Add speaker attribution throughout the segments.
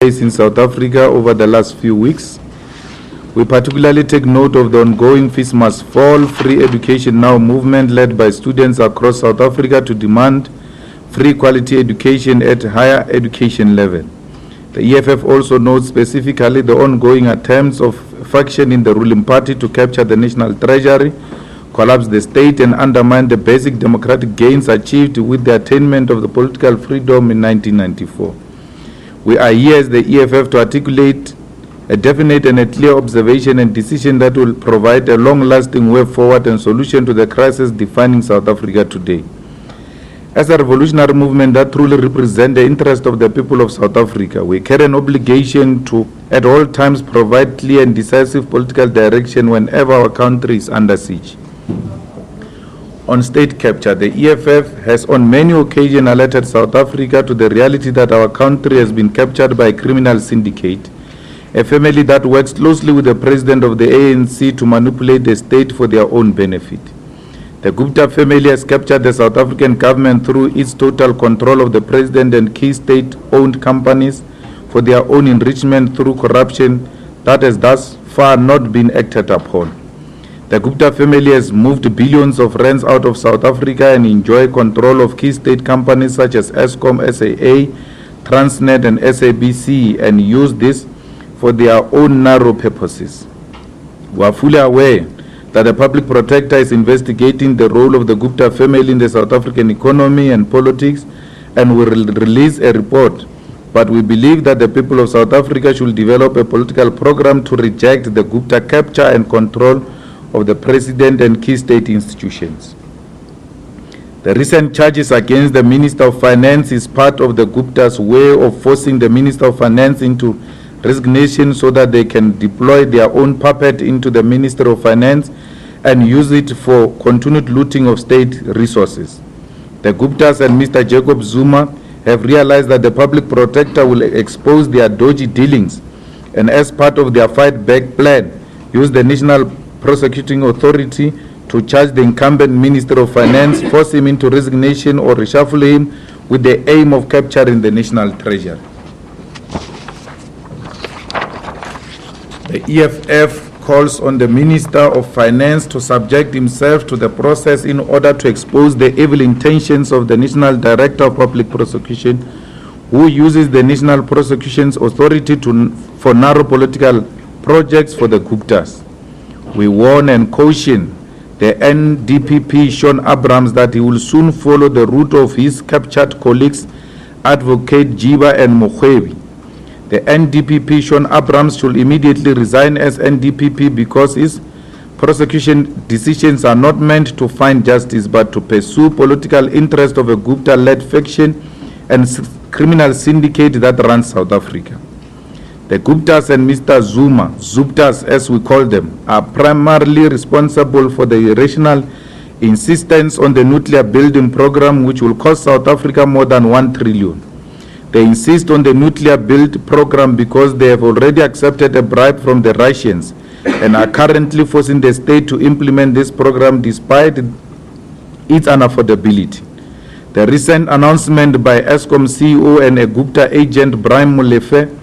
Speaker 1: in South Africa over the last few weeks. We particularly take note of the ongoing Fees Must Fall, Free Education Now movement led by students across South Africa to demand free quality education at higher education level. The EFF also notes specifically the ongoing attempts of faction in the ruling party to capture the national treasury, collapse the state, and undermine the basic democratic gains achieved with the attainment of the political freedom in 1994. We are here as the EFF to articulate a definite and a clear observation and decision that will provide a long-lasting way forward and solution to the crisis defining South Africa today. As a revolutionary movement that truly represents the interest of the people of South Africa, we carry an obligation to, at all times, provide clear and decisive political direction whenever our country is under siege. On state capture, the EFF has on many occasions alerted South Africa to the reality that our country has been captured by a criminal syndicate, a family that works closely with the president of the ANC to manipulate the state for their own benefit. The Gupta family has captured the South African government through its total control of the president and key state-owned companies for their own enrichment through corruption that has thus far not been acted upon. The Gupta family has moved billions of rands out of South Africa and enjoy control of key state companies such as Eskom, SAA, Transnet and SABC and use this for their own narrow purposes. We are fully aware that the public protector is investigating the role of the Gupta family in the South African economy and politics and will release a report. But we believe that the people of South Africa should develop a political program to reject the Gupta capture and control of the president and key state institutions. The recent charges against the Minister of Finance is part of the Gupta's way of forcing the Minister of Finance into resignation so that they can deploy their own puppet into the Minister of Finance and use it for continued looting of state resources. The Guptas and Mr. Jacob Zuma have realized that the public protector will expose their dodgy dealings and as part of their fight back plan, use the Nnatinal Prosecuting Authority to charge the incumbent Minister of Finance, force him into resignation or reshuffle him with the aim of capturing the national treasury. The EFF calls on the Minister of Finance to subject himself to the process in order to expose the evil intentions of the National Director of Public Prosecution, who uses the National Prosecuting Authority for narrow political projects for the Guptas. We warn and caution the NDPP Sean Abrams that he will soon follow the route of his captured colleagues, Advocate Jiba and Mokhwebi. The NDPP Sean Abrams should immediately resign as NDPP because his prosecution decisions are not meant to find justice but to pursue political interest of a Gupta-led faction and criminal syndicate that runs South Africa. The Guptas and Mr. Zuma, Zuptas as we call them, are primarily responsible for the irrational insistence on the nuclear building program which will cost South Africa more than 1 trillion. They insist on the nuclear build program because they have already accepted a bribe from the Russians and are currently forcing the state to implement this program despite its unaffordability. The recent announcement by Eskom CEO and a Gupta agent, Brian Molefe,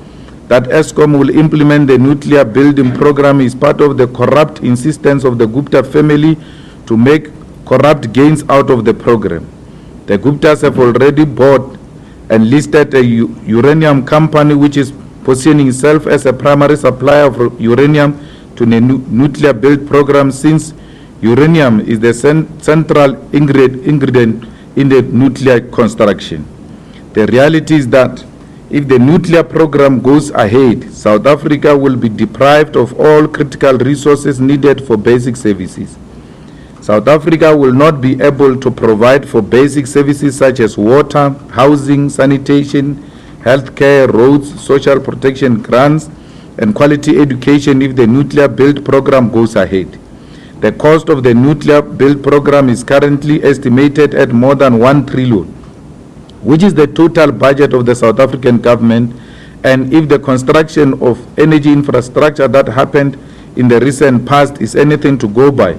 Speaker 1: that Eskom will implement the nuclear building program is part of the corrupt insistence of the Gupta family to make corrupt gains out of the program. The Guptas have already bought and listed a uranium company which is positioning itself as a primary supplier of uranium to the nuclear build program, since uranium is the central ingredient in the nuclear construction. The reality is that if the nuclear program goes ahead, South Africa will be deprived of all critical resources needed for basic services. South Africa will not be able to provide for basic services such as water, housing, sanitation, healthcare, roads, social protection grants, and quality education if the nuclear build program goes ahead. The cost of the nuclear build program is currently estimated at more than 1 trillion, which is the total budget of the South African government, and if the construction of energy infrastructure that happened in the recent past is anything to go by,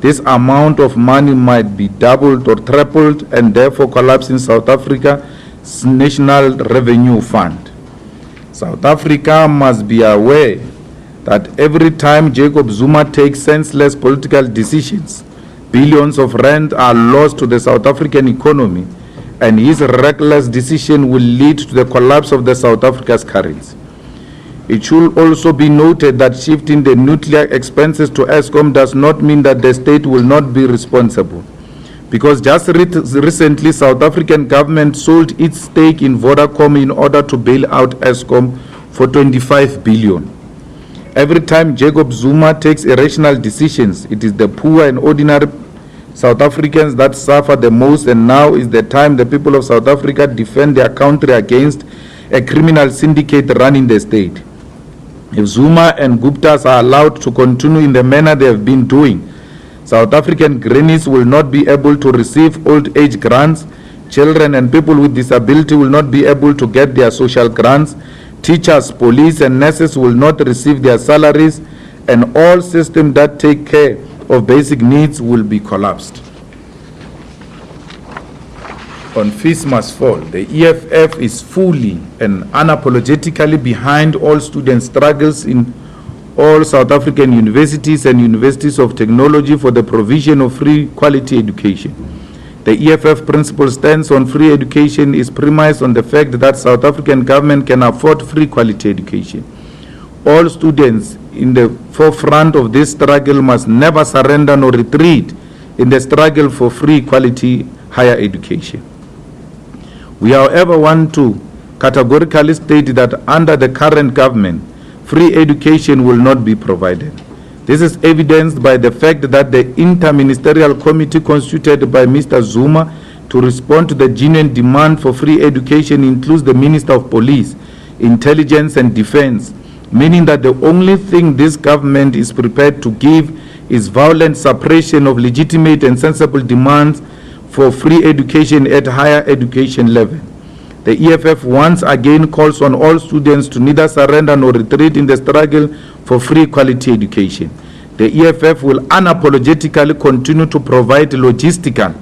Speaker 1: this amount of money might be doubled or tripled and therefore collapse in South Africa's National Revenue Fund. South Africa must be aware that every time Jacob Zuma takes senseless political decisions, billions of rand are lost to the South African economy, and his reckless decision will lead to the collapse of the South Africa's currency. It should also be noted that shifting the nuclear expenses to Eskom does not mean that the state will not be responsible, because just recently South African government sold its stake in Vodacom in order to bail out Eskom for 25 billion. Every time Jacob Zuma takes irrational decisions, it is the poor and ordinary South Africans that suffer the most, and now is the time the people of South Africa defend their country against a criminal syndicate running the state. If Zuma and Guptas are allowed to continue in the manner they have been doing, South African grannies will not be able to receive old age grants, children and people with disability will not be able to get their social grants, teachers, police and nurses will not receive their salaries, and all systems that take care of basic needs will be collapsed. On fees must fall, the EFF is fully and unapologetically behind all student struggles in all South African universities and universities of technology for the provision of free quality education. The EFF principle stance on free education is premised on the fact that South African government can afford free quality education. All students in the forefront of this struggle must never surrender nor retreat in the struggle for free quality higher education. We, however, want to categorically state that under the current government, free education will not be provided. This is evidenced by the fact that the interministerial committee constituted by Mr. Zuma to respond to the genuine demand for free education includes the Minister of Police, Intelligence and Defense, meaning that the only thing this government is prepared to give is violent suppression of legitimate and sensible demands for free education at higher education level. The EFF once again calls on all students to neither surrender nor retreat in the struggle for free quality education. The EFF will unapologetically continue to provide logistical,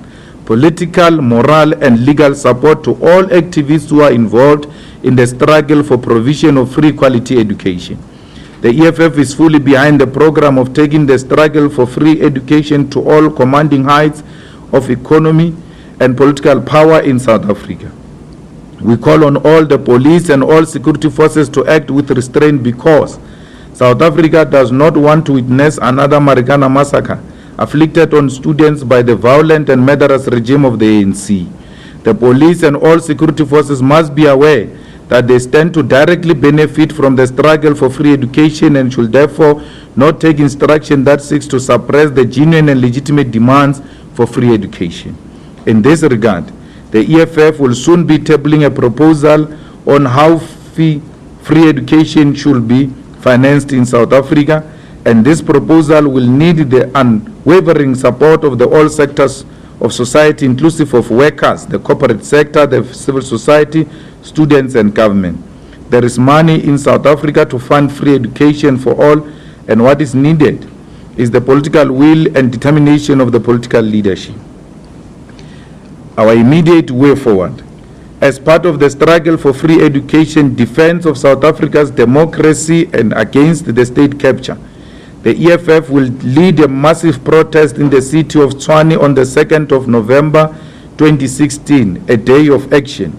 Speaker 1: political, moral, and legal support to all activists who are involved in the struggle for provision of free quality education. The EFF is fully behind the program of taking the struggle for free education to all commanding heights of economy and political power in South Africa. We call on all the police and all security forces to act with restraint because South Africa does not want to witness another Marikana massacre afflicted on students by the violent and murderous regime of the ANC. The police and all security forces must be aware that they stand to directly benefit from the struggle for free education and should therefore not take instruction that seeks to suppress the genuine and legitimate demands for free education. In this regard, the EFF will soon be tabling a proposal on how free education should be financed in South Africa, and this proposal will need the unwavering support of the all sectors of society, inclusive of workers, the corporate sector, the civil society, students and government. There is money in South Africa to fund free education for all, and what is needed is the political will and determination of the political leadership. Our immediate way forward, as part of the struggle for free education, defense of South Africa's democracy and against the state capture, the EFF will lead a massive protest in the city of Tshwane on the 2nd of November 2016, a day of action.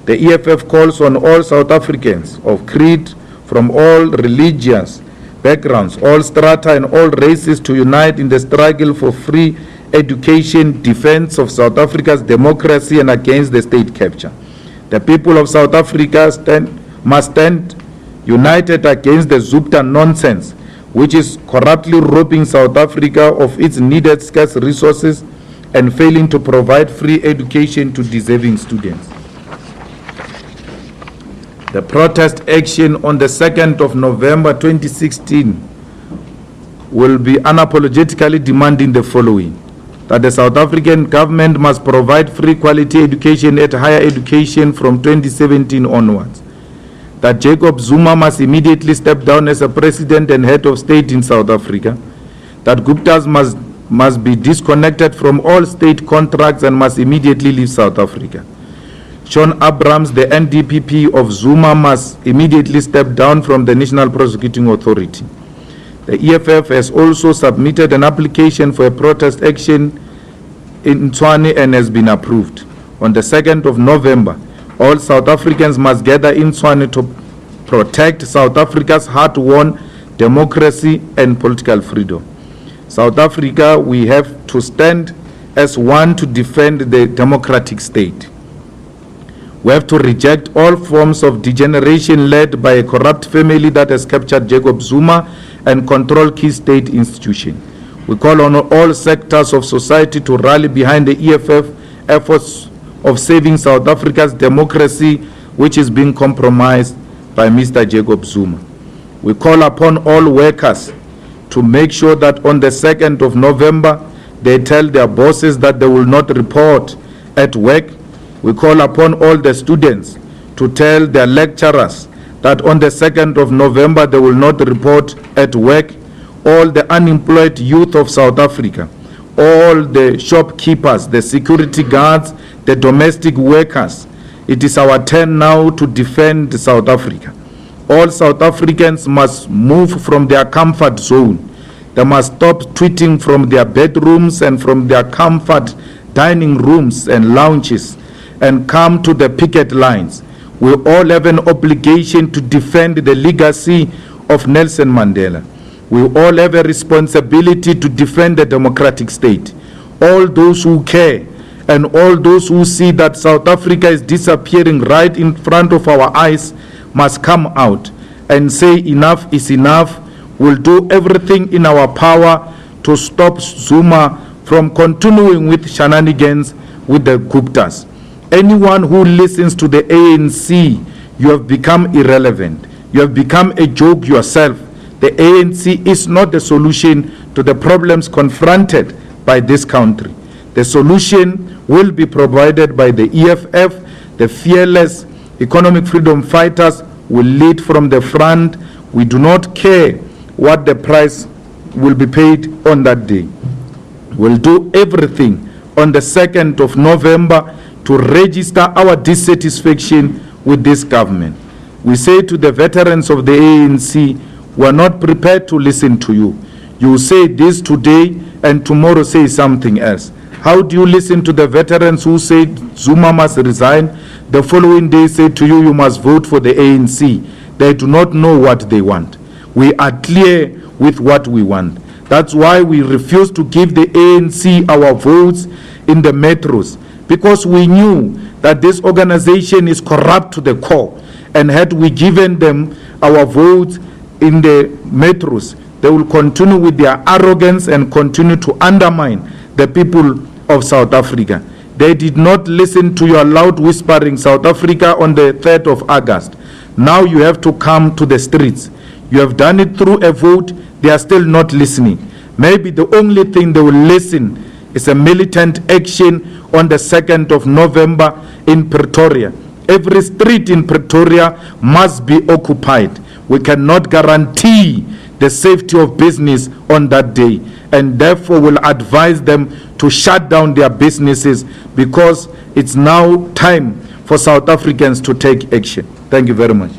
Speaker 1: The EFF calls on all South Africans of creed from all religious backgrounds, all strata and all races to unite in the struggle for free education, defense of South Africa's democracy and against the state capture. The people of South Africa must stand united against the Gupta nonsense, which is corruptly robbing South Africa of its needed scarce resources and failing to provide free education to deserving students. The protest action on the 2nd of November 2016 will be unapologetically demanding the following: that the South African government must provide free quality education at higher education from 2017 onwards, that Jacob Zuma must immediately step down as a president and head of state in South Africa, that Guptas must be disconnected from all state contracts and must immediately leave South Africa, Sean Abrams, the NDPP of Zuma, must immediately step down from the National Prosecuting Authority. The EFF has also submitted an application for a protest action in Tshwane and has been approved. On the 2nd of November, all South Africans must gather in Tshwane to protect South Africa's hard-won democracy and political freedom. South Africa, we have to stand as one to defend the democratic state. We have to reject all forms of degeneration led by a corrupt family that has captured Jacob Zuma and control key state institutions. We call on all sectors of society to rally behind the EFF efforts of saving South Africa's democracy, which is being compromised by Mr. Jacob Zuma. We call upon all workers to make sure that on the 2nd of November, they tell their bosses that they will not report at work. We call upon all the students to tell their lecturers that on the 2nd of November, they will not report at work. All the unemployed youth of South Africa, all the shopkeepers, the security guards, the domestic workers, it is our turn now to defend South Africa. All South Africans must move from their comfort zone. They must stop tweeting from their bedrooms and from their comfort dining rooms and lounges and come to the picket lines. We all have an obligation to defend the legacy of Nelson Mandela. We all have a responsibility to defend the democratic state. All those who care and all those who see that South Africa is disappearing right in front of our eyes must come out and say enough is enough. We'll do everything in our power to stop Zuma from continuing with shenanigans with the Guptas. Anyone who listens to the ANC, you have become irrelevant. You have become a joke yourself. The ANC is not the solution to the problems confronted by this country. The solution will be provided by the EFF. The fearless economic freedom fighters will lead from the front. We do not care what the price will be paid on that day. We'll do everything on the 2nd of November to register our dissatisfaction with this government. We say to the veterans of the ANC, we are not prepared to listen to you. You say this today and tomorrow say something else. How do you listen to the veterans who say Zuma must resign? The following day say to you, you must vote for the ANC. They do not know what they want. We are clear with what we want. That's why we refuse to give the ANC our votes in the metros, because we knew that this organization is corrupt to the core, and had we given them our votes in the metros, they will continue with their arrogance and continue to undermine the people of South Africa. They did not listen to your loud whispering, South Africa, on the 3rd of August. Now you have to come to the streets. You have done it through a vote. They are still not listening. Maybe the only thing they will listen is a militant action on the 2nd of November in Pretoria. Every street in Pretoria must be occupied. We cannot guarantee the safety of business on that day, and therefore will advise them to shut down their businesses, because it's now time for South Africans to take action. Thank you very much.